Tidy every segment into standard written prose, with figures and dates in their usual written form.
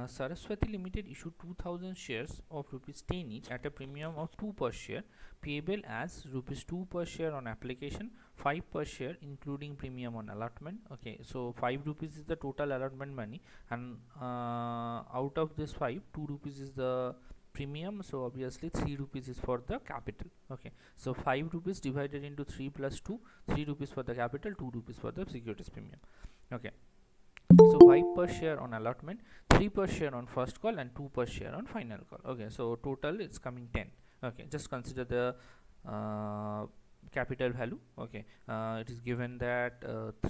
Saraswati Limited issued 2000 shares of rupees 10 each at a premium of 2 per share, payable as rupees 2 per share on application, 5 per share including premium on allotment. Okay, so 5 rupees is the total allotment money, and out of this 5, 2 rupees is the premium, so obviously 3 rupees is for the capital. Okay, so 5 rupees divided into 3 plus 2, 3 rupees for the capital, 2 rupees for the securities premium. Okay, so 5 per share on allotment, 3 per share on first call, and 2 per share on final call. Okay, so total it's coming 10. Okay, just consider the capital value. Okay, it is given that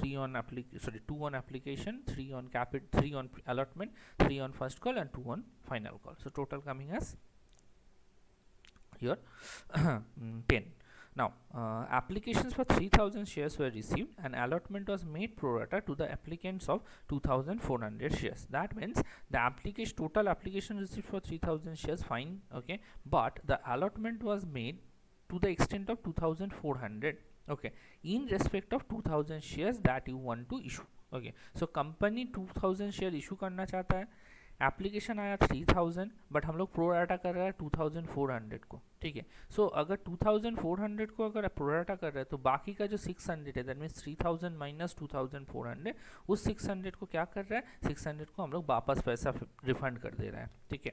2 on application, 3 on capital, 3 on allotment, 3 on first call, and 2 on final call. So total coming as here 10. Now, applications for 3000 shares were received and allotment was made pro rata to the applicants of 2400 shares. That means the total application received for 3000 shares, fine, okay, but the allotment was made to the extent of 2400, okay, in respect of 2000 shares that you want to issue. Okay, so company 2000 share issue करना चाहता है, application आया 3000, but हम लोग pro rata कर रहे हैं 2400 को. ठीक है, सो अगर 2400 को अगर प्रोराटा कर रहे हैं तो बाकी का जो 600 है, दैट मीन्स 3000 माइनस 2400, उस 600 को क्या कर रहा है, 600 को हम लोग वापस पैसा रिफंड कर दे रहे हैं. ठीक है,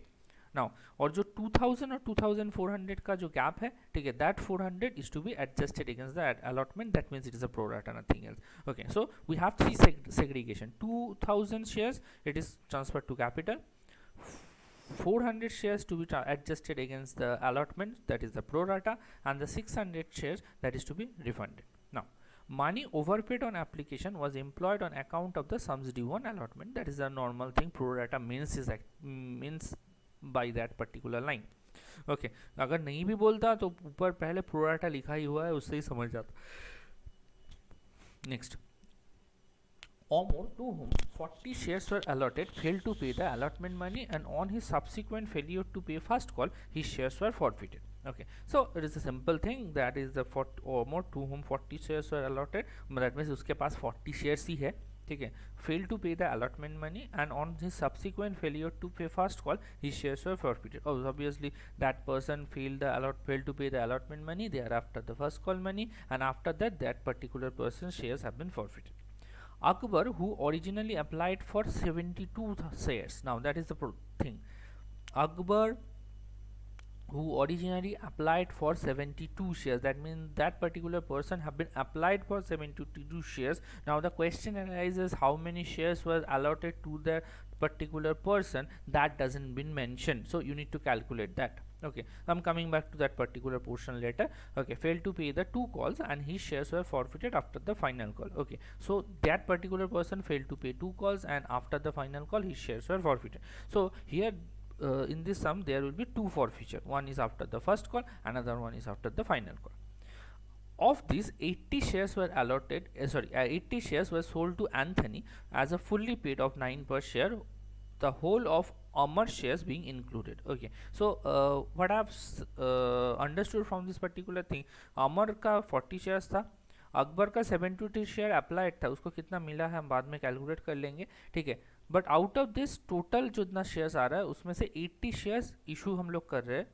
नाउ और जो 2000 और 2400 का जो गैप है, ठीक है, that 400 is to be adjusted against the allotment, that means it is a pro rata, nothing else. Okay, so we have 3 segregation. 2000 shares it is transferred to capital, 400 shares to be adjusted against the allotment, that is the prorata, and the 600 shares that is to be refunded. Now, money overpaid on application was employed on account of the sums due on allotment. That is a normal thing. Prorata means by that particular line. Okay, अगर नहीं भी बोलता तो ऊपर पहले pro rata लिखा ही हुआ है, उससे ही समझ जाता. Next, Omar, to whom 40 shares were allotted, failed to pay the allotment money, and on his subsequent failure to pay first call, his shares were forfeited. Okay, so it is a simple thing, that is the Omar to whom 40 shares were allotted, that means उसके पास 40 shares ही है. ठीक है, failed to pay the allotment money, and on his subsequent failure to pay first call, his shares were forfeited. Oh, obviously that person failed to pay the allotment money, thereafter the first call money, and after that that particular person's shares have been forfeited. Akbar, who originally applied for 72 shares, now that is the thing. Akbar, who originally applied for 72 shares, that means that particular person have been applied for 72 shares. Now the question arises, how many shares were allotted to the particular person, that doesn't been mentioned, so you need to calculate that. Okay, I'm coming back to that particular portion later. Okay, failed to pay the 2 calls and his shares were forfeited after the final call. Okay, so that particular person failed to pay 2 calls and after the final call his shares were forfeited. So here in this sum there will be 2 forfeiture, one is after the first call, another one is after the final call. Of these, 80 shares were allotted, 80 shares were sold to Anthony as a fully paid of 9 per share, the whole of Amar shares being included. Okay, so what I've understood from this particular thing, Amar का 40 shares था, अकबर का 72 share applied था, उसको कितना मिला है हम बाद में कैलकुलेट कर लेंगे. ठीक है, but out of this total जो इतना शेयर्स आ रहा है उसमें से 80 शेयर्स इशू हम लोग कर रहे हैं,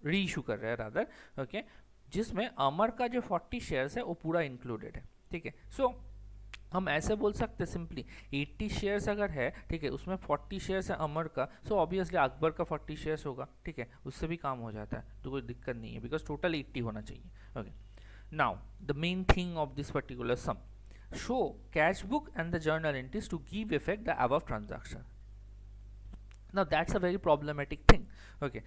री इशू कर रहे हैं रादर. ओके, जिसमें अमर का जो 40 शेयर्स है वो पूरा इंक्लूडेड है. ठीक है, सो हम ऐसे बोल सकते हैं सिंपली 80 शेयर्स अगर है, ठीक है, उसमें 40 शेयर्स है अमर का, सो ऑब्वियसली अकबर का 40 शेयर्स होगा. ठीक है, उससे भी काम हो जाता है, तो कोई दिक्कत नहीं है, बिकॉज टोटल 80 होना चाहिए. Okay, now the main thing of this particular sum, show cash book and the journal entries to give effect the above transaction. Now that's a very problematic thing. Okay,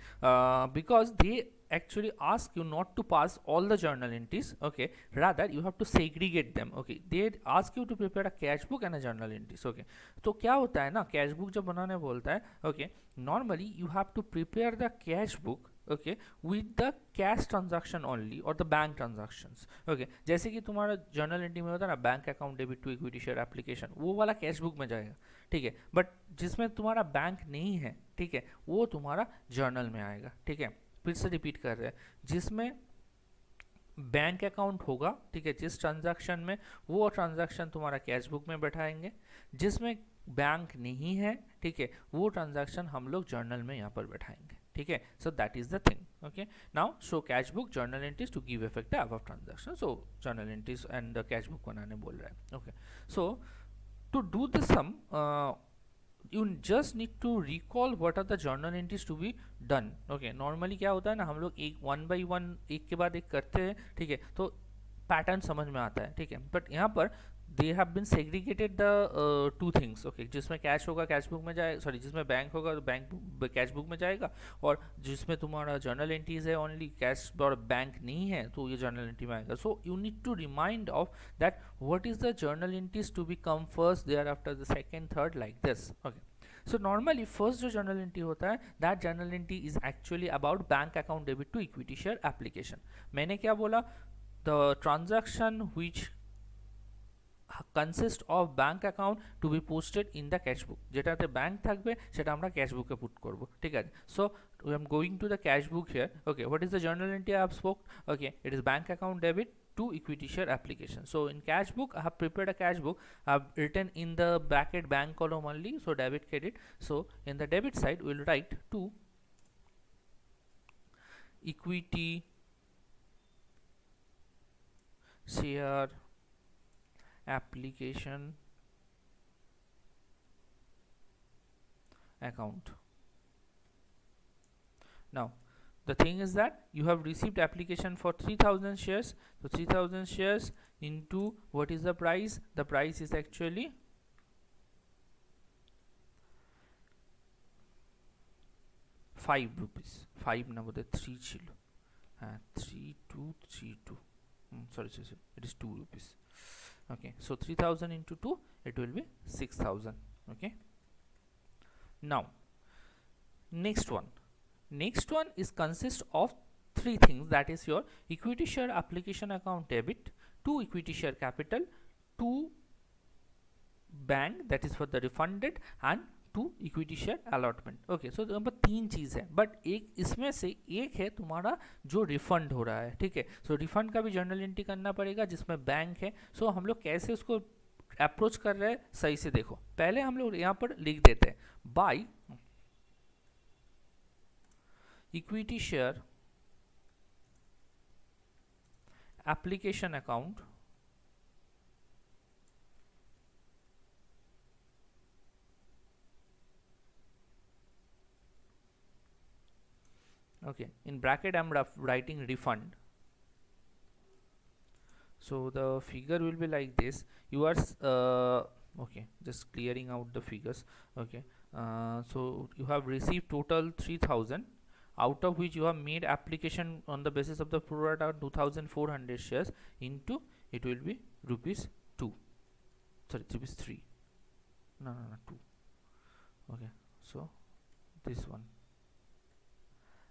because they actually ask you not to pass all the journal entries. Okay, rather you have to segregate them. Okay, they ask you to prepare a cash book and a journal entries. Okay, तो क्या होता है ना, cash book जब बनाने बोलता है, okay, normally you have to prepare the cash book, okay, with the cash transaction only or the bank transactions. Okay, जैसे कि तुम्हारा जर्नल एंट्री में होता है ना, bank account debit to equity share application, वो वाला कैश बुक में जाएगा. ठीक है, बट जिसमें तुम्हारा बैंक नहीं है, ठीक है, वो तुम्हारा जर्नल में आएगा. ठीक है, फिर से रिपीट कर रहे हैं, जिसमें बैंक अकाउंट होगा, ठीक है, जिस ट्रांजैक्शन में, वो ट्रांजैक्शन तुम्हारा कैश बुक में बैठाएंगे. जिसमें बैंक नहीं है, ठीक है, वो ट्रांजैक्शन हम लोग जर्नल में यहाँ पर बैठाएंगे, ठीक है. So that is the thing. Okay, now show cash book journal entries to give effect above transaction. So journal entries and the cash book बनाने बोल रहा है. Okay, so to do the sum you just need to recall what are the journal entries to be done. okay, normally क्या होता है ना, हम लोग एक वन बाई वन एक के बाद एक करते हैं, ठीक है, तो पैटर्न समझ में आता है, ठीक है. बट यहाँ पर they have been segregated the two things. Okay, जिसमें कैश होगा कैश बुक में जाएगा, सॉरी जिसमें बैंक होगा तो बैंक कैश बुक में जाएगा, और जिसमें तुम्हारा जर्नल एंट्रीज है ओनली कैश और बैंक नहीं है तो ये जर्नल एंट्री में आएगा. So you need to remind of that what is the journal entries to be come first, thereafter the second third like this. Okay, so normally first जो journal entry होता है, that journal entry is actually about bank account debit to equity share application. मैंने क्या बोला, the transaction which consist of bank account to be posted in the cash book. যেটাতে bank থাকবে সেটা আমরা ক্যাশ বুকে পুট করব, ঠিক আছে. So I am going to the cash book here. Okay, what is the journal entry I have spoke? Okay, it is bank account debit to equity share application. So in cash book I have prepared a cash book. I have written in the bracket bank column only, so debit credit. So in the debit side we will write to equity share application account. Now the thing is that you have received application for 3000 shares, so 3000 shares into what is the price, the price is actually 5 rupees. 5 na bodhe 3 chilo, 3232, sorry, it is 2 rupees. Okay, so 3000 into 2 it will be 6000. okay, now next one is consist of three things, that is your equity share application account debit to equity share capital to bank, that is for the refunded, and to equity share allotment. Okay, so यहाँ पर तीन चीज़ है, but एक इसमें से एक है तुम्हारा जो रिफंड हो रहा है, ठीक है. सो रिफंड का भी जर्नल एंट्री करना पड़ेगा जिसमें बैंक है. सो हम लोग कैसे उसको अप्रोच कर रहे हैं, सही से देखो. पहले हम लोग यहाँ पर लिख देते हैं by equity share application account okay, in bracket I'm writing refund. So the figure will be like this. You are okay, just clearing out the figures. Okay, so you have received total 3000, out of which you have made application on the basis of the pro rata 2400 shares into, it will be rupees 2, sorry rupees 3, no 2. okay, so this one.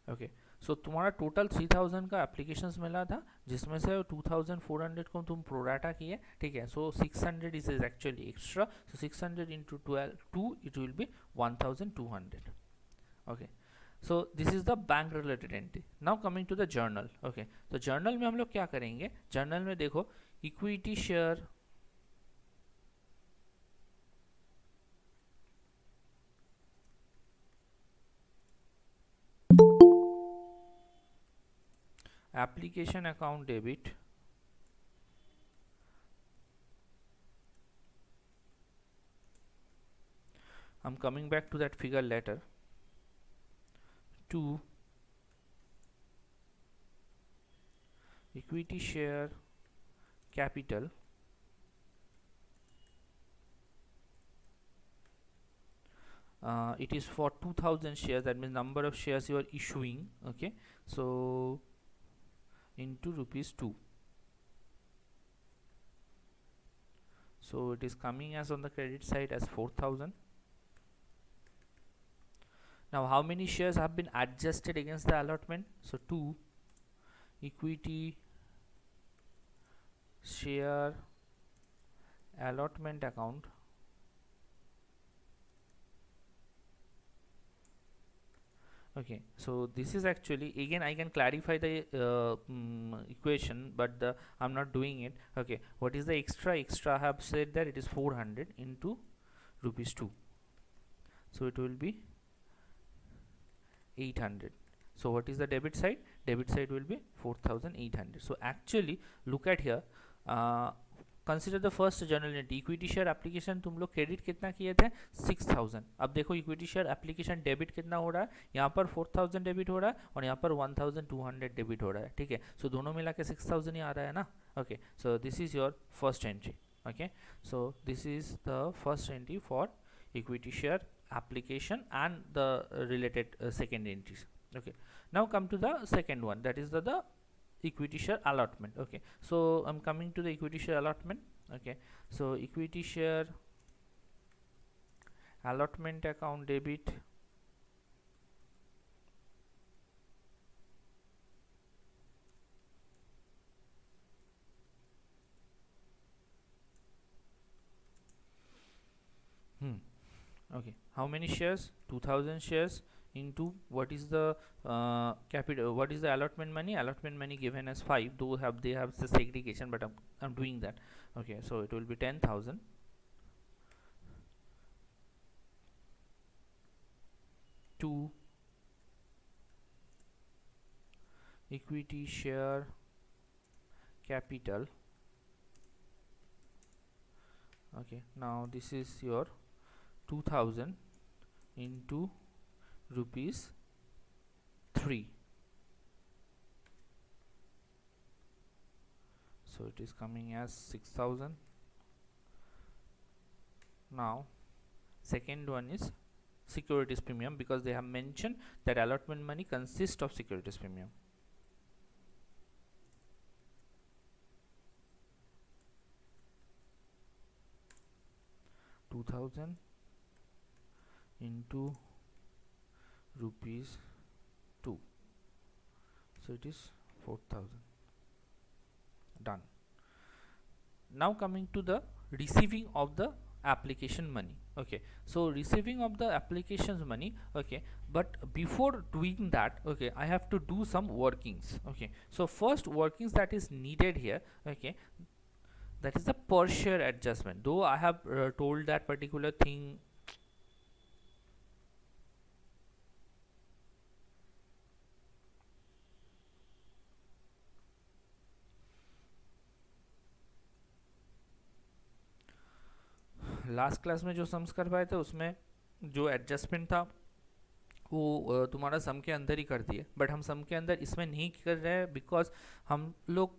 Okay, so तुम्हारा total 3000 का applications मिला था, जिसमें से 2400 को तुम प्रोडाटा किए, ठीक है. So 600 is actually extra, so 600 into 2 it will be 1200. Okay, so this is the bank related entry. Now coming to the journal. Okay, तो जर्नल में हम लोग क्या करेंगे, जर्नल में देखो equity share application account debit I'm coming back to that figure later to equity share capital it is for 2000 shares, that means number of shares you are issuing. Okay, so into rupees 2, so it is coming as on the credit side as 4000. now how many shares have been adjusted against the allotment, so 2 equity share allotment account okay, so this is actually, again I can clarify the equation, but I'm not doing it. Okay, what is the extra I have said that it is 400 into rupees 2. so it will be 800. So what is the debit side? Debit side will be 4800. So actually look at here, consider the first general entry equity share application तुम लोग credit कितना किए थे 6000. अब देखो equity share application debit कितना हो रहा है, यहाँ पर 4000 डेबिट हो रहा है और यहाँ पर 1200 डेबिट हो रहा है. ठीक है, सो दोनों मिला के 6000 ही आ रहा है ना. Okay, so this is your first entry. Okay, so this is the first entry for equity share application and the related second entries. Okay, now come to the second one, that is the equity share allotment. Okay, so I'm coming to the equity share allotment. Okay, so equity share allotment account debit, okay, how many shares? 2000 shares into what is the capital, what is the allotment money? Allotment money given as 5, though they have the segregation, but I'm doing that. Okay, so it will be 10,000 to equity share capital. Okay, now this is your 2000 into rupees 3, so it is coming as 6000. Now second one is securities premium, because they have mentioned that allotment money consists of securities premium. $2000 into rupees 2, so it is 4000. Done. Now coming to the receiving of the application money. Okay, so receiving of the applications money. Okay, but before doing that, okay, I have to do some workings. Okay, so first workings that is needed here, okay, that is the per share adjustment. Though I have told that particular thing last class में, जो sums कर पाए थे उसमें जो adjustment था वो तुम्हारा सम के अंदर ही कर दिए, बट हम सम के अंदर इसमें नहीं कर रहे हैं बिकॉज हम लोग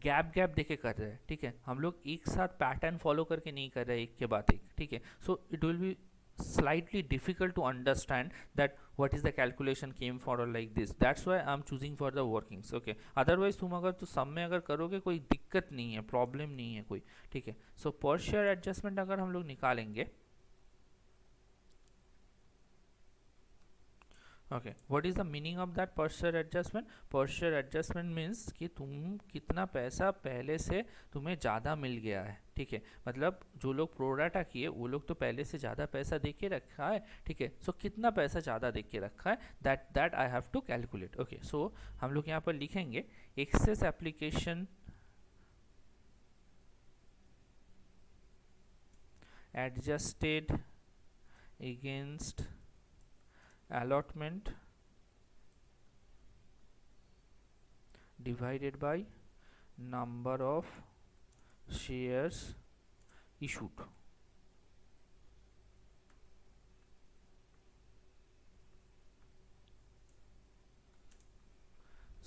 गैप देके कर रहे हैं. ठीक है, हम लोग एक साथ पैटर्न फॉलो करके नहीं कर रहे एक के बाद एक. ठीक है, so it will B slightly difficult to understand that what is the calculation came for or like this. That's why I'm choosing for the workings. Okay, otherwise तुम अगर तो सम में अगर करोगे कोई दिक्कत नहीं है, प्रॉब्लम नहीं है कोई. ठीक है, सो पर शेयर एडजस्टमेंट अगर हम लोग निकालेंगे. Okay, what is the meaning of that पर शेयर एडजस्टमेंट? पर शेयर एडजस्टमेंट मीन्स कि तुम कितना पैसा पहले से तुम्हें ज़्यादा मिल गया है. ठीक है, मतलब जो लोग प्रोडाटा किए वो लोग तो पहले से ज़्यादा पैसा दे के रखा है. ठीक है, सो कितना पैसा ज़्यादा दे के रखा है, that I have to calculate. Okay, so हम लोग यहाँ पर लिखेंगे excess application adjusted against allotment divided by number of shares issued.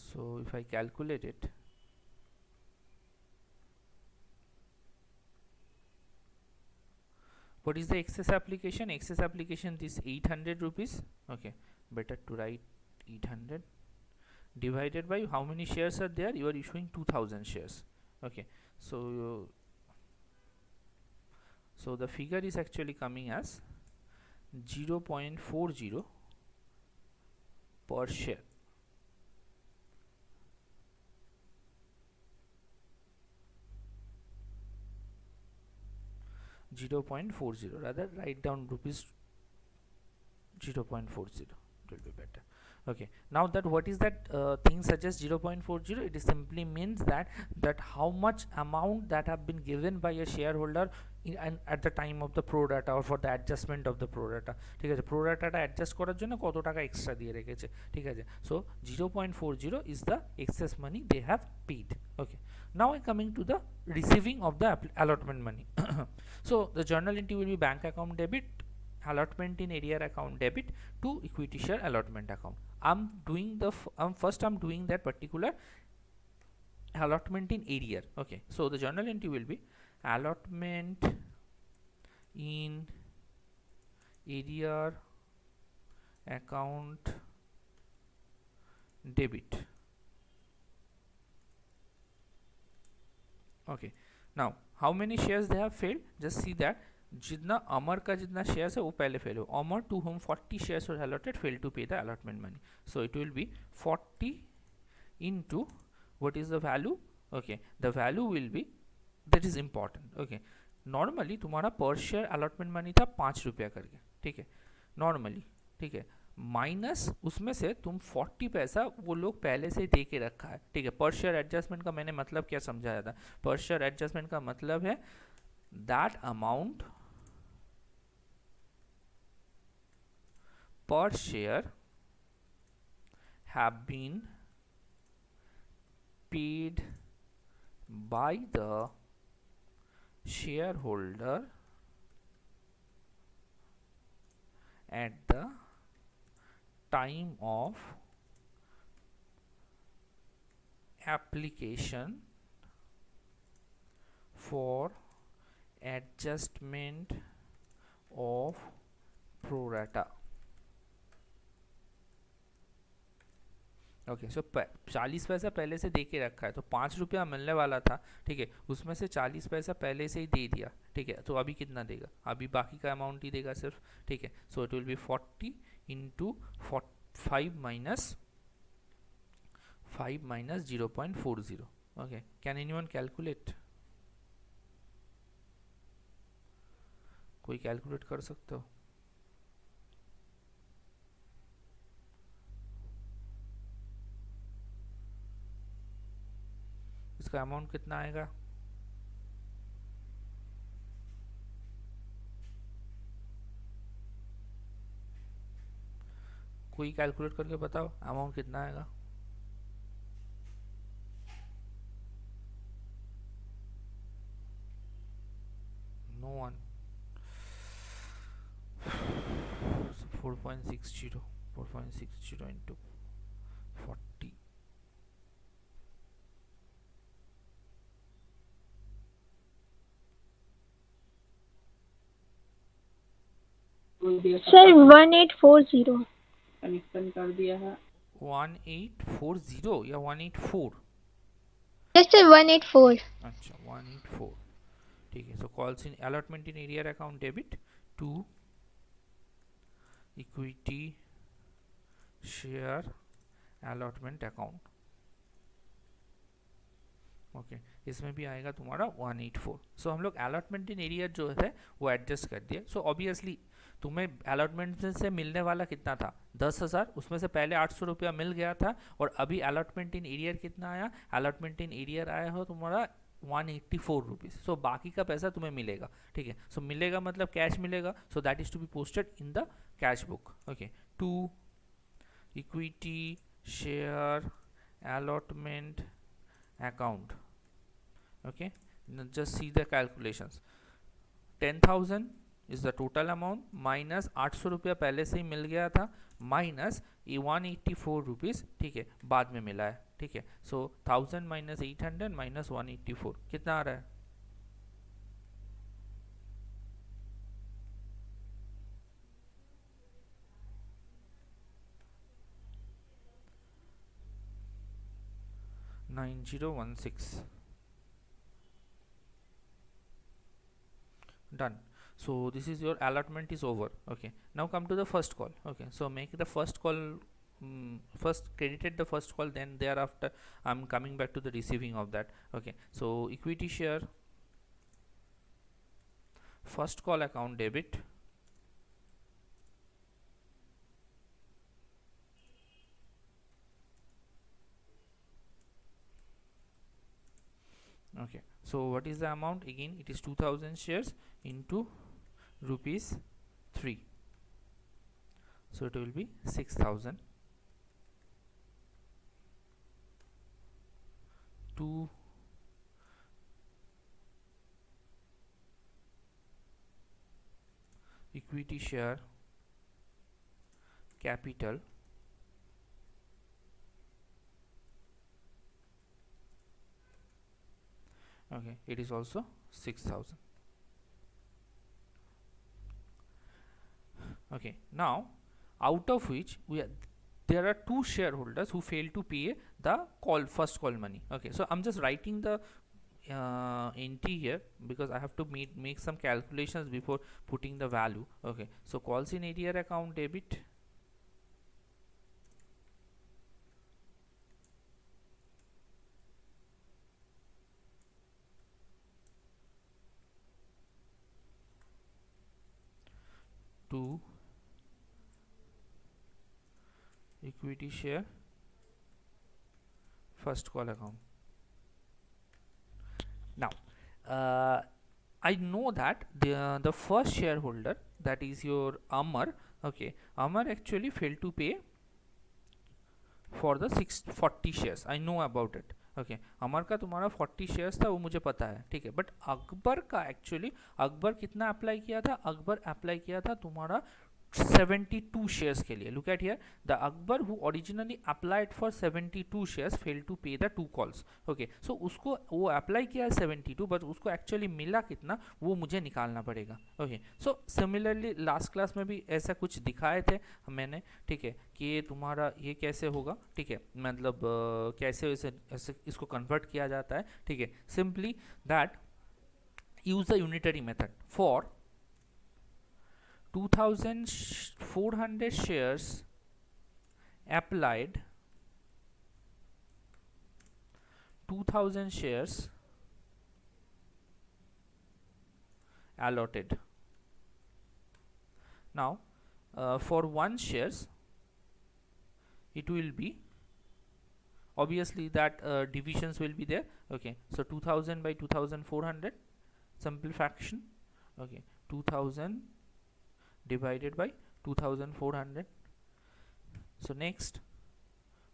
So if I calculate it, what is the excess application? Excess application is 800 rupees. Okay, better to write 800 divided by how many shares are there? You are issuing 2000 shares. Okay, so the figure is actually coming as 0.40 per share. rather write down rupees 0.40, it will be better. Okay, now that what is that thing such as 0.40, it is simply means that how much amount that have been given by a shareholder and at the time of the pro rata or for the adjustment of the pro rata, ঠিক আছে, pro rata টা adjust করার জন্য কত টাকা extra দিয়ে রেখেছে, ঠিক আছে। So 0.40 is the excess money they have paid। okay, now I coming to the receiving of the allotment money। so the journal entry will be bank account debit, allotment in arrear account debit to equity share allotment account। I'm doing the first I'm doing that particular allotment in arrear। okay, so the journal entry will be allotment in arrear account debit। okay, now how many shares they have failed, just see that जितना अमर का जितना shares है वो पहले fail हो, अमर to home 40 shares were allotted failed to pay the allotment money, so it will be 40 into what is the value। okay, the value will be, that is important। okay, normally तुम्हारा पर share allotment money था 5 रुपया करके, ठीक है, normally, ठीक है, minus उसमें से तुम 40 पैसा वो लोग पहले से दे के रखा है, ठीक है। पर शेयर एडजस्टमेंट का मैंने मतलब क्या समझाया था, पर शेयर एडजस्टमेंट का मतलब है that amount per share have been paid by the shareholder at the time of application for adjustment of pro rata। Okay, so 40 पैसा पहले से दे के रखा है, तो 5 रुपया मिलने वाला था, ठीक है, उसमें से 40 पैसा पहले से ही दे दिया, ठीक है, तो अभी कितना देगा, अभी बाकी का अमाउंट ही देगा सिर्फ, ठीक है। So it will B 40 into 5 minus 0.40। Okay, can anyone calculate, कोई कैलकुलेट कर सकते हो? इसका अमाउंट कितना आएगा? कोई कैलकुलेट करके बताओ अमाउंट कितना आएगा? No one. 4.60 into 40, sir 1840 connection कर दिया है। 1840 या 184? Yes sir 184। अच्छा 184, ठीक है। So calls in allotment in arrear account debit to equity share allotment account. Okay, इसमें भी आएगा तुम्हारा 184। सो हम लोग अलॉटमेंट इन एरियर जो है वो एडजस्ट कर दिया। सो ऑब्वियसली तुम्हें अलॉटमेंट से मिलने वाला कितना था, 10,000, उसमें से पहले 800 रुपया मिल गया था, और अभी अलॉटमेंट इन एरियर कितना आया, अलॉटमेंट इन एरियर आया हो तुम्हारा 184 रुपीज़। सो बाकी का पैसा तुम्हें मिलेगा, ठीक है। सो मिलेगा मतलब कैश मिलेगा, so that is to be posted in the cash book. Okay, to equity share allotment account। okay, now just see the calculations। 10,000 is the total amount minus 800 रुपया पहले से ही मिल गया था, माइनस 184 रुपीज़, ठीक है, बाद में मिला है, ठीक है। सो 1000 माइनस 800 माइनस 184 कितना आ रहा है? $9016। done। so this is your allotment is over। okay, now come to the first call। okay, so make the first call, first credited the first call, then thereafter I'm coming back to the receiving of that। okay, so equity share first call account debit Okay, so what is the amount? Again it is 2000 shares into rupees 3, so it will be 6000 to equity share capital okay, it is also 6000. Okay, now out of which there are two shareholders who failed to pay the first call money. Okay, so I'm just writing the entry here because I have to make some calculations before putting the value. Okay, so calls in ADR account debit to equity share first call account. Now I know that the first shareholder, that is your Amar. Okay, Amar actually failed to pay for the 640 shares. I know about it. Okay Amar का तुम्हारा 40 shares था वो मुझे पता है, ठीक है, but Akbar का एक्चुअली अकबर कितना अप्लाई किया था? अकबर अप्लाई किया था तुम्हारा 72 shares के लिए. Look at here, the Akbar who originally applied for 72 shares failed to pay the 2 calls. Okay, so उसको वो अप्लाई किया है 72, बट उसको एक्चुअली मिला कितना वो मुझे निकालना पड़ेगा. Okay, so similarly last class में भी ऐसा कुछ दिखाए थे मैंने, ठीक है, कि ये तुम्हारा ये कैसे होगा, ठीक है, मतलब कैसे ऐसे इसको कन्वर्ट किया जाता है, ठीक है. Simply that use the unitary method for 2400 shares applied, 2000 shares allotted. Now for 1 shares it will be obviously that divisions will be there. Okay, so 2000 by 2400, simple fraction. Okay, 2000 divided by 2400. So next,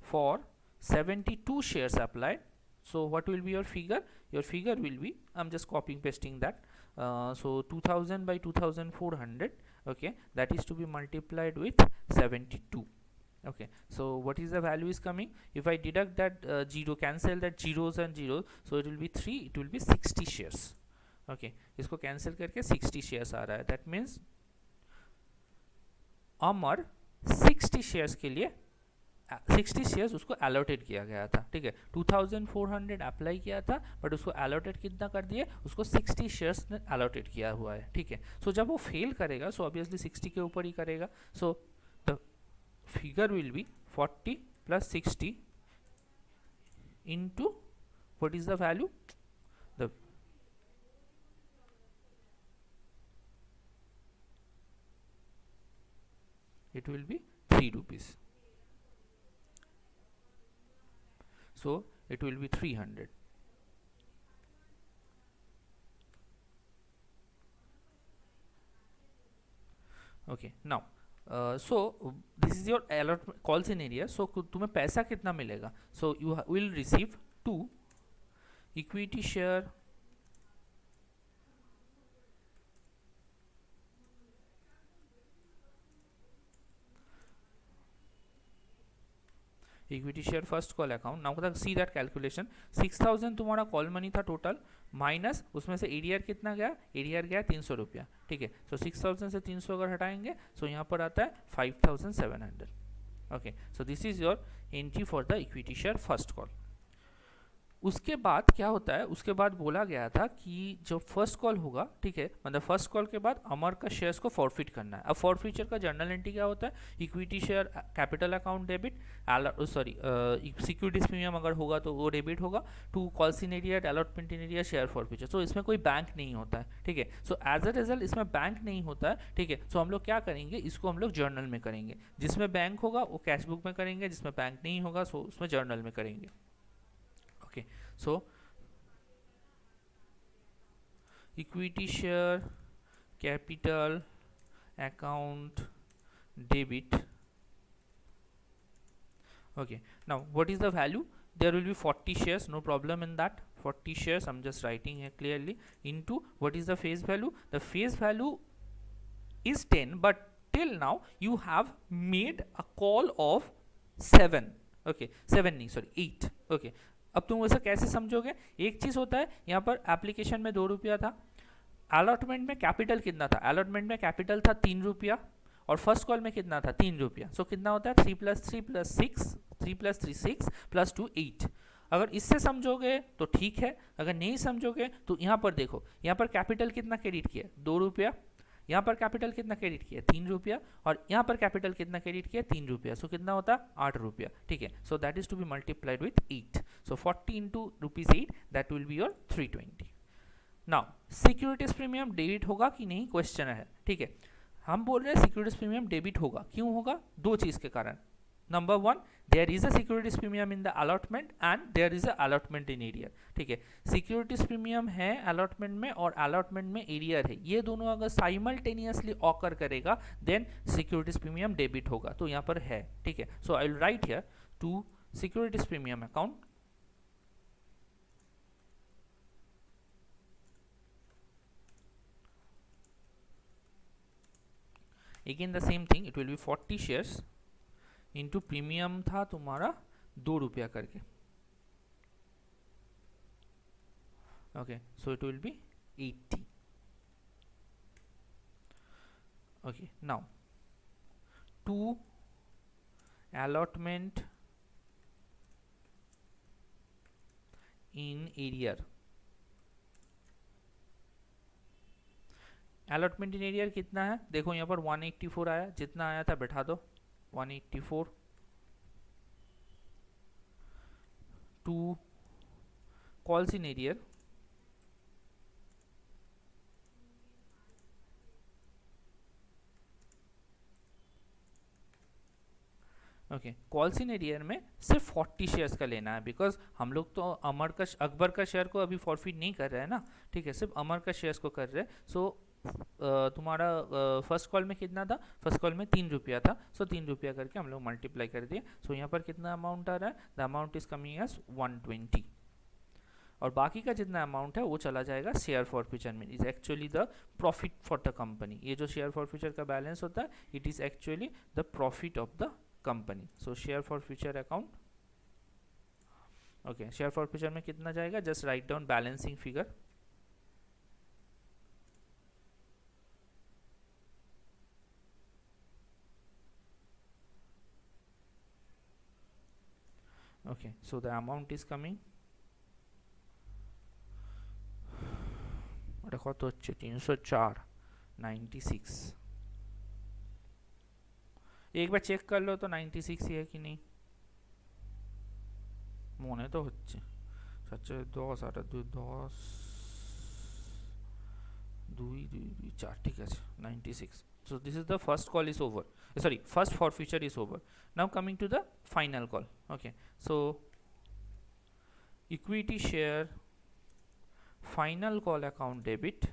for 72 shares applied, so what will be your figure? Your figure will be, I'm just copying pasting that, so 2000 by 2400, okay, that is to be multiplied with 72. Okay, so what is the value is coming? If I deduct that 0, cancel that zeros and zeros, so it will be 3, it will be 60 shares. Okay, इसको cancel करके 60 shares आ रहा है. That means Amar 60 shares के लिए 60 shares उसको allotted किया गया था, ठीक है. 2400 अप्लाई किया था, बट उसको अलॉटेड कितना कर दिए? उसको 60 शेयर्स ने अलॉटेड किया हुआ है, ठीक है. सो जब वो फेल करेगा, सो ऑब्वियसली 60 के ऊपर ही करेगा. So the figure will be 40 plus 60 into what is the value? The it will be 3 rupees, so it will be 300. Okay, now so this is your allotment calls in area. So तुम्हें पैसा कितना मिलेगा? So you will receive 2 equity share equity share first call account. Now see that calculation. 6000 तुम्हारा call money था total, minus उसमें से ADR कितना गया? एडीआर गया 300 रुपया, ठीक है. सो 6000 से 300 अगर हटाएंगे, सो यहाँ पर आता है 5700. Okay, so this is your entry for the equity share first call. उसके बाद क्या होता है? उसके बाद बोला गया था कि जो फर्स्ट कॉल होगा, ठीक है, मतलब फर्स्ट कॉल के बाद अमर का शेयर्स को फॉरफिट करना है. अब फॉरफिचर का जर्नल एंट्री क्या होता है? Equity share capital account debit, sorry securities premium अगर होगा तो वो डेबिट होगा, to calls in arrear, allotment in arrear, share forfeiture. So इसमें कोई बैंक नहीं होता है, ठीक है. सो एज अ रिजल्ट इसमें बैंक नहीं होता है, ठीक है. सो हम लोग क्या करेंगे? इसको हम लोग जर्नल में करेंगे. जिसमें बैंक होगा वो कैश बुक में करेंगे, जिसमें बैंक नहीं होगा सो उसमें जर्नल में करेंगे. Okay, so equity share capital account debit. Okay, now what is the value? There will be 40 shares, no problem in that. 40 shares, I'm just writing here clearly, into what is the face value? The face value is 10, but till now you have made a call of 7. Okay, 7 नहीं, sorry 8. Okay, अब तुम ऐसा कैसे समझोगे? एक चीज होता है, यहाँ पर एप्लीकेशन में 2 रुपया था, अलॉटमेंट में कैपिटल कितना था? अलॉटमेंट में कैपिटल था 3 रुपया, और फर्स्ट कॉल में कितना था? 3 रुपया. सो कितना होता है? 3 + 3 + 6, 3 + 3 6 + 2 8. अगर इससे समझोगे तो ठीक है, अगर नहीं समझोगे तो यहाँ पर देखो, यहाँ पर कैपिटल कितना क्रेडिट किया? 2 रुपया. यहाँ पर कैपिटल कितना क्रेडिट किया? 3 रुपया. और यहाँ पर कैपिटल कितना क्रेडिट किया? 3 रुपया. सो कितना होता? 8 रुपया. ठीक है, so that is to be multiplied with 8. So 40 × ₹8, that will be your 320. Now securities premium debit होगा कि नहीं, क्वेश्चन है. ठीक है, हम बोल रहे हैं सिक्योरिटीज प्रीमियम डेबिट होगा. क्यों होगा? दो चीज के कारण. Number 1, there is a securities premium in the allotment and there is a allotment in arrear. ठीक है, सिक्योरिटीज प्रीमियम है अलॉटमेंट में और अलॉटमेंट में एरियर है. ये दोनों अगर साइमल्टेनियसली ऑकर करेगा देन सिक्योरिटीज प्रीमियम डेबिट होगा. तो यहाँ पर है. ठीक है, so I will write here to securities premium account. Again the same thing, it will be 40 shares into premium था तुम्हारा 2 रुपया करके. Okay, so it will be 80. Okay, now to allotment in arrear. Allotment in arrear कितना है? देखो यहाँ पर 184 आया, जितना आया था बैठा दो. 184 to calls in arrear. Okay, calls in arrear में सिर्फ 40 शेयर्स का लेना है, बिकॉज हम लोग तो अकबर का शेयर को अभी फॉरफिट नहीं कर रहे हैं ना. ठीक है, सिर्फ अमर का शेयर्स को कर रहे हैं. सो तुम्हारा फर्स्ट कॉल में कितना था? फर्स्ट कॉल में 3 रुपया था. सो 3 रुपया करके हम लोग मल्टीप्लाई कर दिए. सो यहाँ पर कितना अमाउंट आ रहा है? The amount is coming as 120. और बाकी का जितना अमाउंट है वो चला जाएगा शेयर फॉर फ्यूचर में. Is actually the profit for the company. ये जो शेयर फॉर फ्यूचर का बैलेंस होता है, it is actually the profit of the company. So share forfeiture account. Okay, share for future में कितना जाएगा? Just write down balancing figure. Okay, so the amount is coming, ওটা কত হচ্ছে? 304 96. एक बार चेक कर लो तो 96 ही है कि नहीं. মনে তো হচ্ছে 7 10 8 2 10 2 2 2 4. ঠিক আছে, 96. So this is the first call is over. Sorry, first forfeiture is over. Now coming to the final call. Okay, so equity share final call account debit.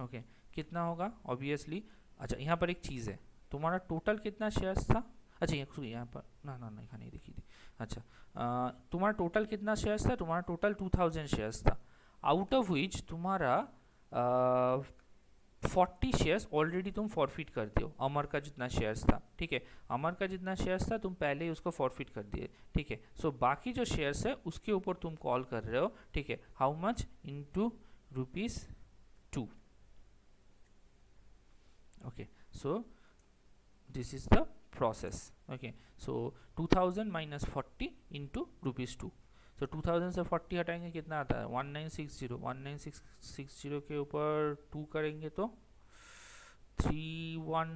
Okay, कितना होगा? ऑब्वियसली. अच्छा, यहाँ पर एक चीज़ है, तुम्हारा टोटल कितना शेयर्स था? अच्छा, यहाँ पर ना ना नहीं खाने देखी थी. अच्छा, तुम्हारा टोटल कितना शेयर्स था? तुम्हारा टोटल 2000 शेयर्स था, आउट ऑफ विच तुम्हारा 40 शेयर्स ऑलरेडी तुम फॉरफिट करते हो. अमर का जितना शेयर्स था, ठीक है, अमर का जितना शेयर्स था तुम पहले ही उसको फॉरफिट कर दिए. ठीक है, सो बाकी जो शेयर्स है उसके ऊपर तुम कॉल कर रहे हो. ठीक है, how much? Into ₹2. Okay, so this is the process. Okay, so 2000 minus 40 into ₹2. So 2000 से 40 हटाएंगे, कितना आता है? 1960. 1960 के ऊपर 2 करेंगे तो 31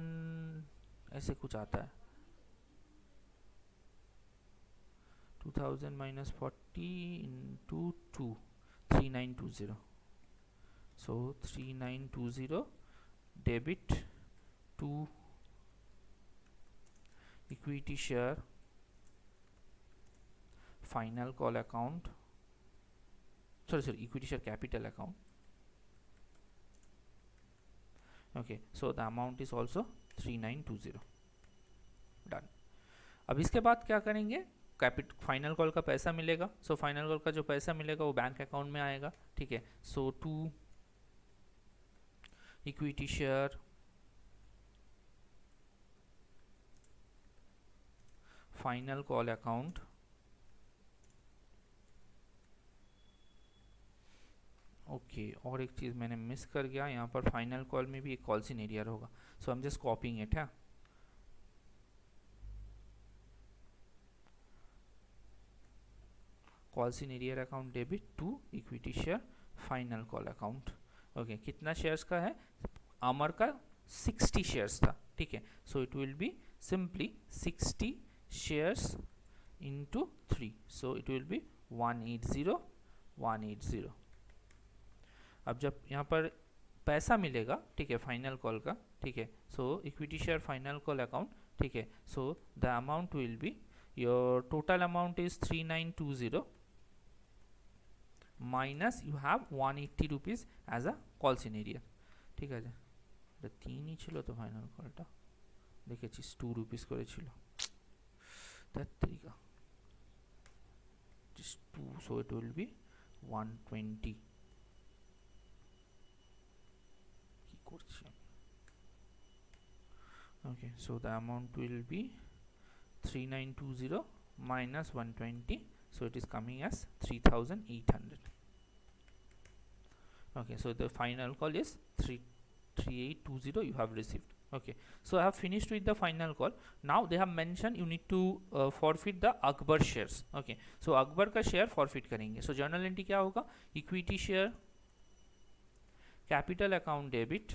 ऐसे कुछ आता है. 2000 minus 40 into 2, 3920. So 3920 debit to equity share final call account, sorry, equity share capital account. Okay, so the amount is also 3920. Done. अब इसके बाद क्या करेंगे, फाइनल कॉल का पैसा मिलेगा. सो फाइनल कॉल का जो पैसा मिलेगा वो बैंक अकाउंट में आएगा. ठीक है. So to equity share final call account. Okay, और एक चीज़ मैंने मिस कर गया, यहाँ पर फाइनल कॉल में भी एक कॉल सिनेरियर होगा. So I am just copying it. है call in arrear account debit to equity share final call account. Okay, कितना शेयर्स का है, अमर का 60 शेयर्स था. ठीक है. So it will be simply 60 shares into 3. So it will be 180. अब जब यहाँ पर पैसा मिलेगा, ठीक है, फाइनल कॉल का. ठीक है. So equity share final call account. ठीक है. So the amount will be, your total amount is 3920 minus you have 180 rupees as a call in arrear. ঠিক আছে, এটা 3ই ছিল তো ফাইনাল কলটা, দেখেছিস 2 রুপিস করে ছিল, that তরিকা just 2, so it will be 120. কি করছি আমি? Okay, so the amount will be 3920 minus 120, so it is coming as 3800. Okay, so the final call is 3820 you have received. Okay, so I have finished with the final call. Now they have mentioned you need to forfeit the Akbar shares. Okay, so Akbar का share forfeit करेंगे. So journal entry क्या होगा, equity share capital account debit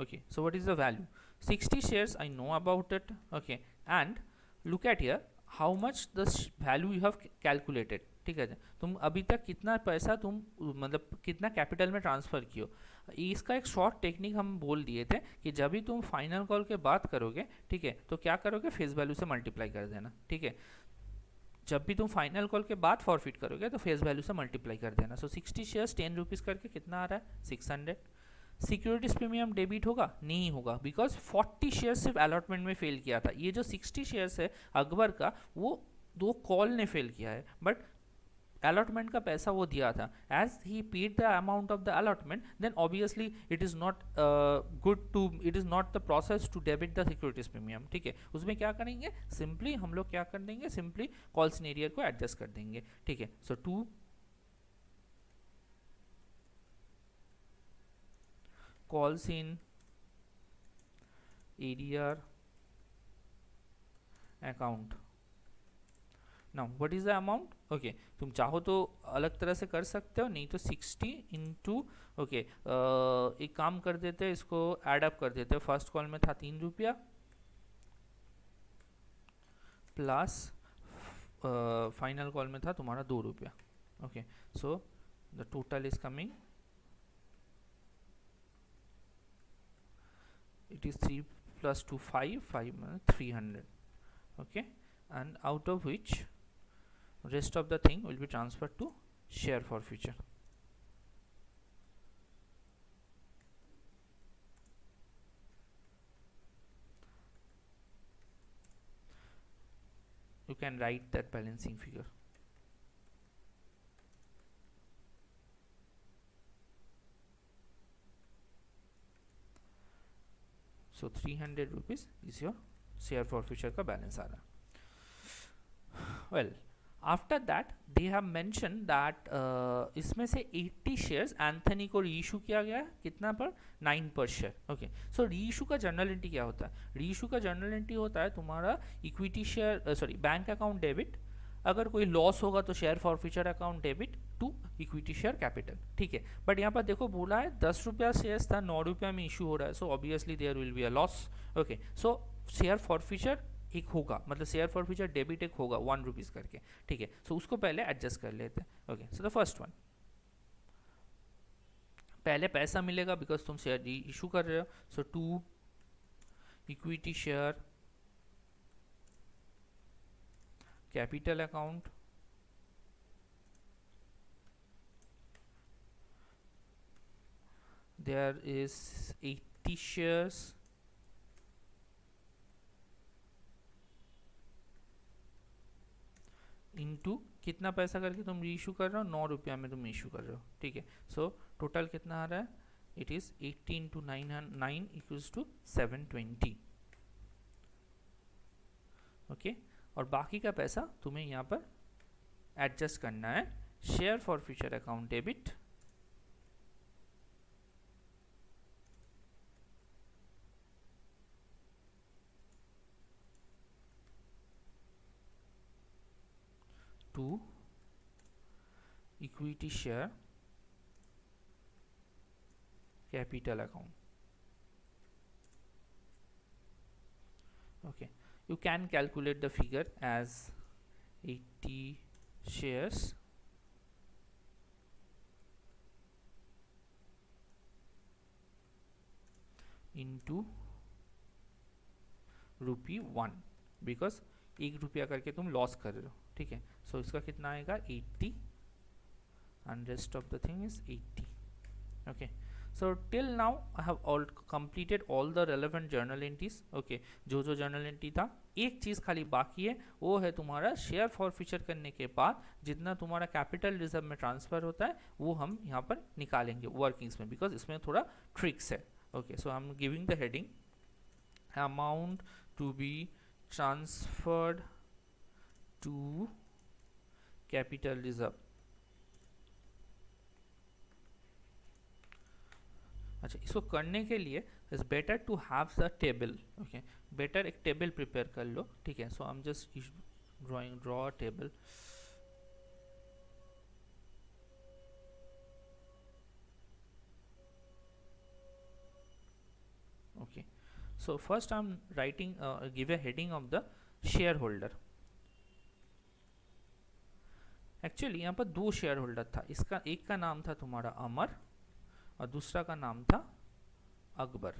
okay, so what is the value, 60 shares I know about it. Okay, and look at here how much the value you have calculated. ठीक है, तुम अभी तक कितना पैसा तुम मतलब कितना कैपिटल में ट्रांसफ़र कियो. इसका एक शॉर्ट टेक्निक हम बोल दिए थे कि जब भी तुम फाइनल कॉल के बात करोगे, ठीक है, तो क्या करोगे, फेस वैल्यू से मल्टीप्लाई कर देना. ठीक है, जब भी तुम फाइनल कॉल के बाद फॉरफिट करोगे तो फेस वैल्यू से मल्टीप्लाई कर देना. सो 60 शेयर्स 10 रुपीज़ करके कितना आ रहा है, 600. सिक्योरिटीज प्रीमियम डेबिट होगा, नहीं होगा, बिकॉज 40 शेयर सिर्फ अलॉटमेंट में फेल किया था. ये जो 60 शेयर्स है अकबर का, वो 2 कॉल ने फेल किया है, बट अलॉटमेंट का पैसा वो दिया था. As he paid the amount of the allotment, then obviously it is not good to, it is not the process to debit the securities premium. ठीक है, उसमें क्या करेंगे, सिंपली हम लोग क्या कर देंगे, सिंपली कॉल सिनेरियर को एडजस्ट कर देंगे. ठीक है. सो 2 calls in ADR account. Now what is the amount? Okay, तुम चाहो तो अलग तरह से कर सकते हो, नहीं तो 60 इंटू, ओके, एक काम कर देते हैं, इसको ऐड अप कर देते हैं. फर्स्ट कॉल में था 3 रुपया प्लस फाइनल कॉल में था तुम्हारा 2 रुपया. Okay, so the total is coming, it is 3 plus 2 5 300. Okay, and out of which rest of the thing will be transferred to share forfeiture. You can write that balancing figure. So 300 rupees is your share forfeiture का balance आ रहा. Well, after that they have mentioned that इसमें से 80 shares Anthony को reissue किया गया है, कितना पर, 9 पर शेयर. ओके, सो रीइशू का जर्नल एंट्री क्या होता है, रीइशू का जर्नल एंट्री होता है तुम्हारा equity share, sorry, bank account debit, अगर कोई लॉस होगा तो share forfeiture account debit to equity share capital. ठीक है, बट यहाँ पर देखो बोला है 10 रुपया शेयर्स था, 9 रुपया में इशू हो रहा है, so obviously there will be a loss. Okay, so share forfeiture एक होगा, मतलब शेयर फॉरफीचर डेबिट एक होगा 1 रुपीज़ करके. ठीक है, सो उसको पहले एडजस्ट कर लेते हैं. Okay, so the first one, पहले पैसा मिलेगा बिकॉज तुम शेयर इशू कर रहे हो. सो 2 equity share, capital account, there is 80 shares, into कितना पैसा करके तुम रीइशू कर रहे हो, 9 रुपया में तुम इशू कर रहे हो, ठीक है। सो टोटल कितना आ रहा है, it is 80 into 9 equals to 720, okay. और बाकी का पैसा तुम्हें यहाँ पर एडजस्ट करना है। Share forfeiture account debit, to equity share capital account, okay. You can calculate the figure as 80 shares into ₹1 because 1 रुपया करके तुम लॉस कर रहे हो, ठीक है। सो इसका कितना आएगा 80 and rest of the thing is 80, okay. So till now I have all completed all the relevant journal entries, okay. जो journal entry था, एक चीज़ खाली बाकी है, वो है तुम्हारा शेयर फॉर फ्यूचर करने के बाद जितना तुम्हारा कैपिटल रिजर्व में ट्रांसफ़र होता है वो हम यहाँ पर निकालेंगे वर्किंग्स में, बिकॉज इसमें थोड़ा ट्रिक्स है, okay. So I am giving the heading amount to be transferred to capital reserve. अच्छा, इसको करने के लिए it's better to have the table, okay. Better एक टेबल प्रिपेयर कर लो, ठीक है। So I am just draw table, okay. So first I am writing give a heading of the share holder. Actually यहाँ पर 2 शेयर होल्डर था, इसका एक का नाम था तुम्हारा अमर और दूसरा का नाम था Akbar,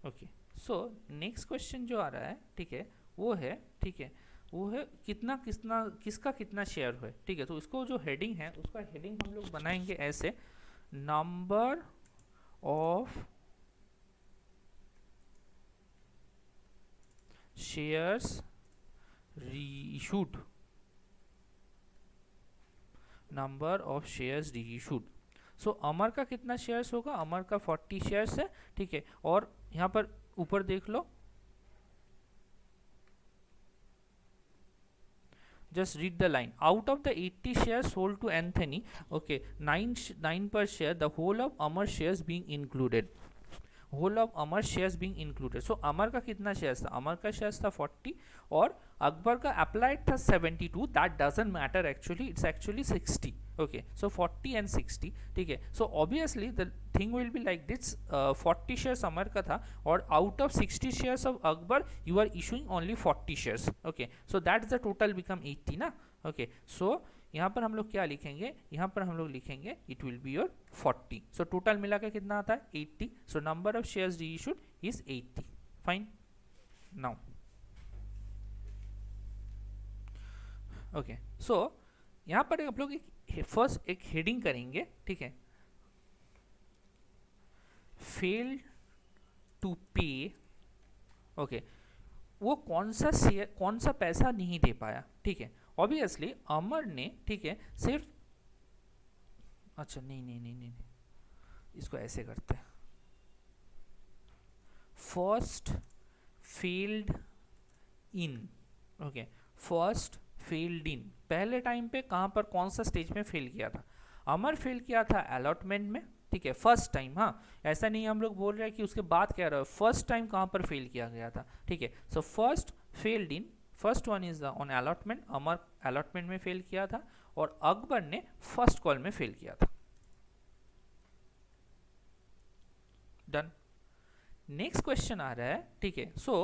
okay. So next question जो आ रहा है, ठीक है, वो है, ठीक है, वो है कितना कितना किसका कितना शेयर है, ठीक है। तो इसको जो हेडिंग है उसका हेडिंग हम लोग बनाएंगे ऐसे, number of shares reissued, number of shares reissued. So Amar का कितना शेयर्स होगा, अमर का 40 शेयर्स है, ठीक है। और यहाँ पर ऊपर देख लो, just read the line, out of the 80 shares sold to Anthony, okay, 9 per share, the whole of Amar shares being included, whole of Amar shares being included। so अमर का कितना शेयर्स था, अमर का शेयर्स था 40 और अकबर का अप्लाइड था 72, that doesn't matter actually, it's actually 60, okay। so 40 and 60, ठीक है। so obviously the thing will be like this, 40 shares अमर का था और out of 60 shares of Akbar you are issuing only 40 shares, okay। so that's the total become 80 ना, okay। so यहाँ पर हम लोग क्या लिखेंगे, यहाँ पर हम लोग लिखेंगे it will be your 40। So total मिला के कितना आता है 80। So number of shares reissued is 80, fine. Now okay, so यहाँ पर आप लोग फर्स्ट एक हेडिंग करेंगे, ठीक है, फेल टू पे, ओके। वो कौन सा पैसा नहीं दे पाया, ठीक है। ऑब्वियसली अमर ने, ठीक है, सिर्फ, अच्छा नहीं, इसको ऐसे करते हैं, first failed in, okay, first failed in, पहले टाइम पे कहाँ पर कौन सा स्टेज में फेल किया था, अमर फेल किया था अलॉटमेंट में, ठीक है, फर्स्ट टाइम। हाँ, ऐसा नहीं हम लोग बोल रहे हैं कि उसके बाद क्या रहा, फर्स्ट टाइम कहाँ पर फेल किया गया था, ठीक है। So first failed in, first one is the on allotment, Amar allotment में फेल किया था और अकबर ने फर्स्ट कॉल में फेल किया था। डन। नेक्स्ट क्वेश्चन आ रहा है, ठीक है। सो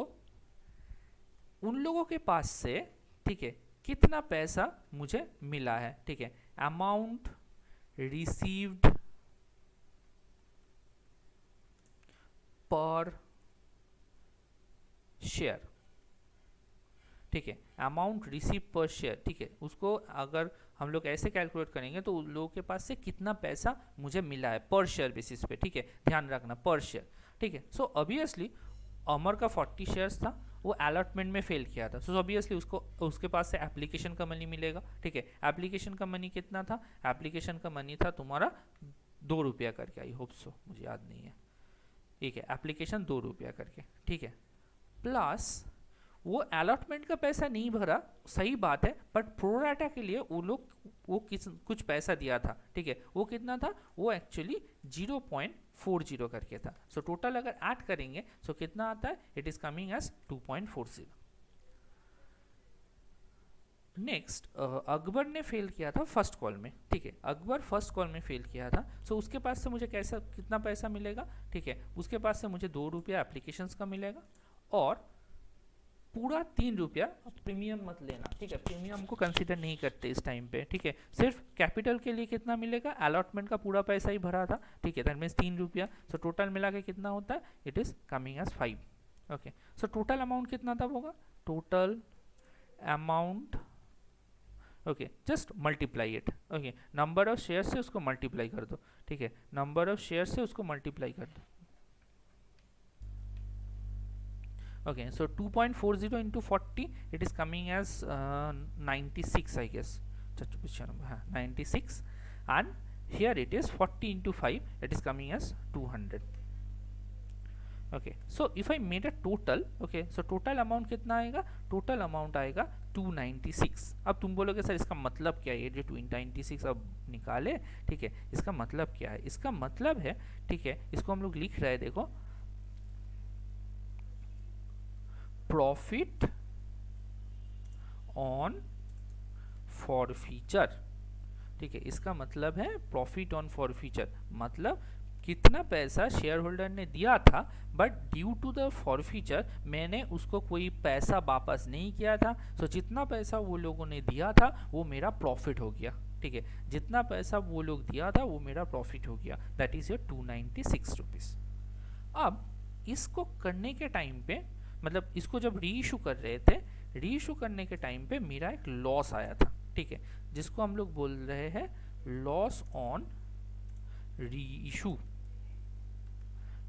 उन लोगों के पास से, ठीक है, कितना पैसा मुझे मिला है, ठीक है, अमाउंट रिसीव्ड पर शेयर, ठीक है, अमाउंट रिसीव पर शेयर, ठीक है, उसको अगर हम लोग ऐसे कैलकुलेट करेंगे तो उन लोगों के पास से कितना पैसा मुझे मिला है पर शेयर बेसिस पे, ठीक है, ध्यान रखना पर शेयर, ठीक है। सो ऑब्वियसली अमर का 40 शेयर्स था, वो अलॉटमेंट में फेल किया था, सो ऑब्वियसली उसको उसके पास से एप्लीकेशन का मनी मिलेगा, ठीक है। एप्लीकेशन का मनी कितना था, एप्लीकेशन का मनी था तुम्हारा 2 रुपया करके, आई होप सो, मुझे याद नहीं है, ठीक है, एप्लीकेशन 2 रुपया करके, ठीक है, प्लस वो अलॉटमेंट का पैसा नहीं भरा, सही बात है, बट प्रोराटा के लिए वो कुछ पैसा दिया था, ठीक है, वो कितना था, वो एक्चुअली 0.40 करके था। सो टोटल अगर ऐड करेंगे सो कितना आता है, it is coming as 2.40। Next Akbar ने फेल किया था फर्स्ट कॉल में, ठीक है, अकबर फर्स्ट कॉल में फेल किया था, सो उसके पास से मुझे कैसा कितना पैसा मिलेगा, ठीक है, उसके पास से मुझे 2 रुपया एप्लीकेशंस का मिलेगा और पूरा 3 रुपया, प्रीमियम मत लेना, ठीक है, प्रीमियम को कंसीडर नहीं करते इस टाइम पे, ठीक है, सिर्फ कैपिटल के लिए कितना मिलेगा, अलॉटमेंट का पूरा पैसा ही भरा था, ठीक है, दैट मीन्स 3 रुपया, सो टोटल मिला के कितना होता है, it is coming as 5, okay. So total amount कितना था होगा, total amount, okay, just multiply it, okay, number of share से उसको मल्टीप्लाई कर दो, ठीक है, नंबर ऑफ शेयर से उसको मल्टीप्लाई कर दो, okay, so 2.40 into 40 it is coming as 96, I guess, 96, and here it is 40 into 5, it is coming as 200, okay। So if I made a total, okay, so total amount कितना आएगा, total amount आएगा 296। अब तुम बोलोगे sir इसका मतलब क्या है, ये जो 296 अब निकाले, ठीक है, इसका मतलब क्या है, इसका मतलब है, ठीक है, इसको हम लोग लिख रहे हैं, देखो, प्रॉफिट ऑन फॉरफीचर, ठीक है, इसका मतलब है प्रॉफिट ऑन फॉरफीचर, मतलब कितना पैसा शेयर होल्डर ने दिया था but due to the forfeiture मैंने उसको कोई पैसा वापस नहीं किया था, सो जितना पैसा वो लोगों ने दिया था वो मेरा प्रॉफिट हो गया, ठीक है, जितना पैसा वो लोग दिया था वो मेरा प्रॉफिट हो गया, दैट इज योर 296 रुपीज। अब इसको करने के टाइम पे, मतलब इसको जब री इशू कर रहे थे, री इशू करने के टाइम पे मेरा एक लॉस आया था, ठीक है, जिसको हम लोग बोल रहे हैं लॉस ऑन री इशू,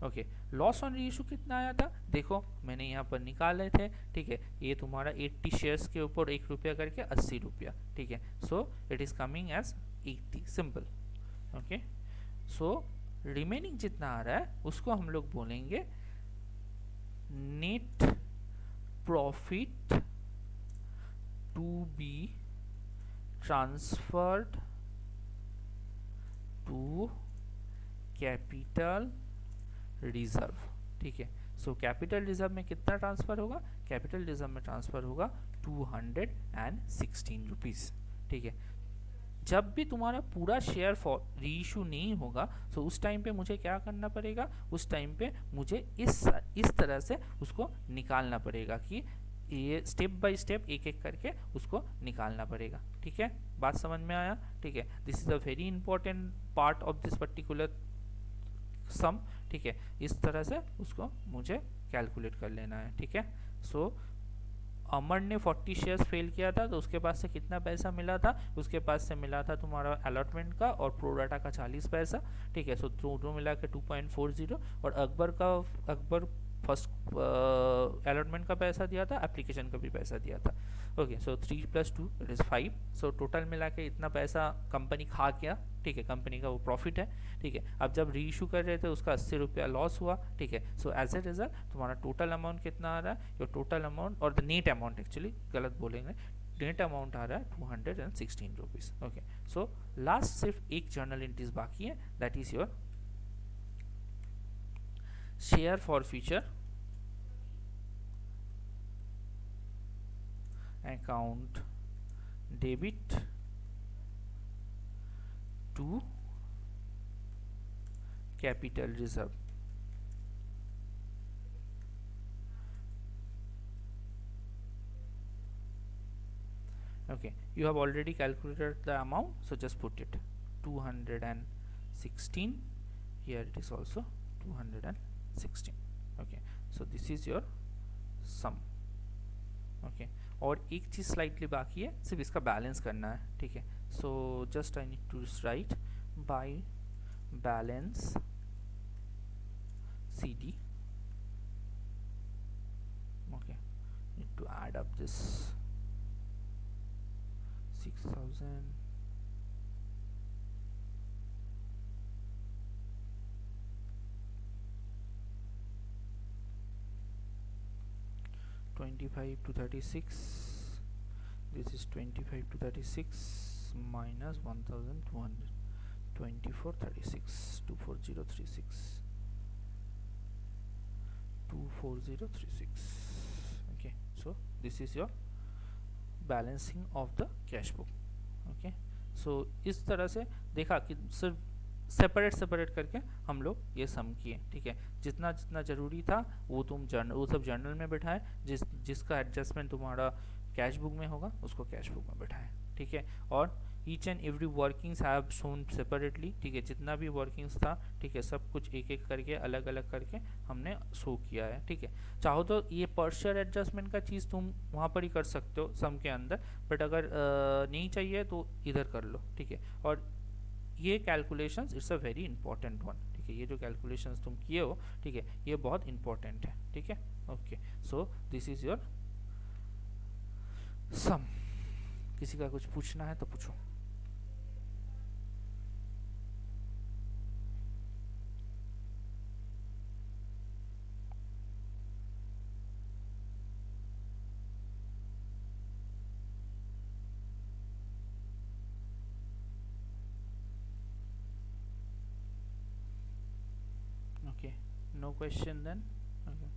ओके। लॉस ऑन री इशू कितना आया था, देखो मैंने यहाँ पर निकाले थे, ठीक है, ये तुम्हारा 80 शेयर्स के ऊपर 1 रुपया करके 80 रुपया, ठीक है, so it is coming as 80, simple, okay. So remaining जितना आ रहा है उसको हम लोग बोलेंगे net profit to be transferred to capital reserve, ठीक है। सो कैपिटल रिजर्व में कितना ट्रांसफर होगा, कैपिटल रिजर्व में ट्रांसफर होगा 216 रुपीज, ठीक है। जब भी तुम्हारा पूरा शेयर री इशू नहीं होगा तो उस टाइम पे मुझे क्या करना पड़ेगा, उस टाइम पे मुझे इस तरह से उसको निकालना पड़ेगा कि ये स्टेप बाय स्टेप एक एक करके उसको निकालना पड़ेगा, ठीक है, बात समझ में आया, ठीक है। This is a very important part of this particular sum, ठीक है, इस तरह से उसको मुझे कैलकुलेट कर लेना है, ठीक है। सो अमर ने 40 शेयर्स फेल किया था तो उसके पास से कितना पैसा मिला था, उसके पास से मिला था तुम्हारा अलॉटमेंट का और प्रोराटा का 40 पैसा, ठीक है। सो दोनों मिला के 2.40, और अकबर फर्स्ट अलॉटमेंट का पैसा दिया था, एप्लीकेशन का भी पैसा दिया था, okay. So 3 + 2 it is 5, so total मिला के इतना पैसा कंपनी खा गया, ठीक है, कंपनी का वो प्रॉफिट है, ठीक है। अब जब री इशू कर रहे थे उसका 80 रुपया लॉस हुआ, ठीक है। सो एज ए रिजल्ट तुम्हारा टोटल अमाउंट कितना आ रहा है, योर टोटल अमाउंट और द नेट अमाउंट, एक्चुअली गलत बोलेंगे, नेट अमाउंट आ रहा है 216 रुपीज़, ओके। सो लास्ट सिर्फ एक जर्नल एंट्रीज बाकी है, that is your share for future account debit to capital reserve, okay. You have already calculated the amount, so just put it 216, here it is also 216. Okay, so this is your sum. Okay, और एक चीज़ slightly बाकी है, सिर्फ इसका balance करना है, ठीक है। So just I need to write by balance CD. Okay, need to add up this 6,000. $25 to 36. This is 25 to 36 minus 1,200. 24 36 24036. 24036. Okay, so this is your balancing of the cash book. Okay, so इस तरह से देखा कि सिर्फ separate करके हम लोग ये सम किए, ठीक है। जितना जितना ज़रूरी था वो तुम वो सब जर्नल में बैठाए, जिसका एडजस्टमेंट तुम्हारा कैश बुक में होगा उसको कैश बुक में बैठाए, ठीक है। और each and every workings have shown separately, ठीक है। जितना भी वर्किंग्स था, ठीक है, सब कुछ एक एक करके अलग अलग करके हमने शो किया है, ठीक है। चाहो तो ये पर शेयर एडजस्टमेंट का चीज़ तुम वहाँ पर ही कर सकते हो सम के अंदर, बट अगर नहीं चाहिए तो इधर कर लो, ठीक है। और ये calculations it's a very important one, ठीक है। ये जो कैलकुलेशंस तुम किए हो, ठीक है, ये बहुत इंपॉर्टेंट है, ठीक है। Okay, so this is your sum. किसी का कुछ पूछना है तो पूछो। Okay, no question then.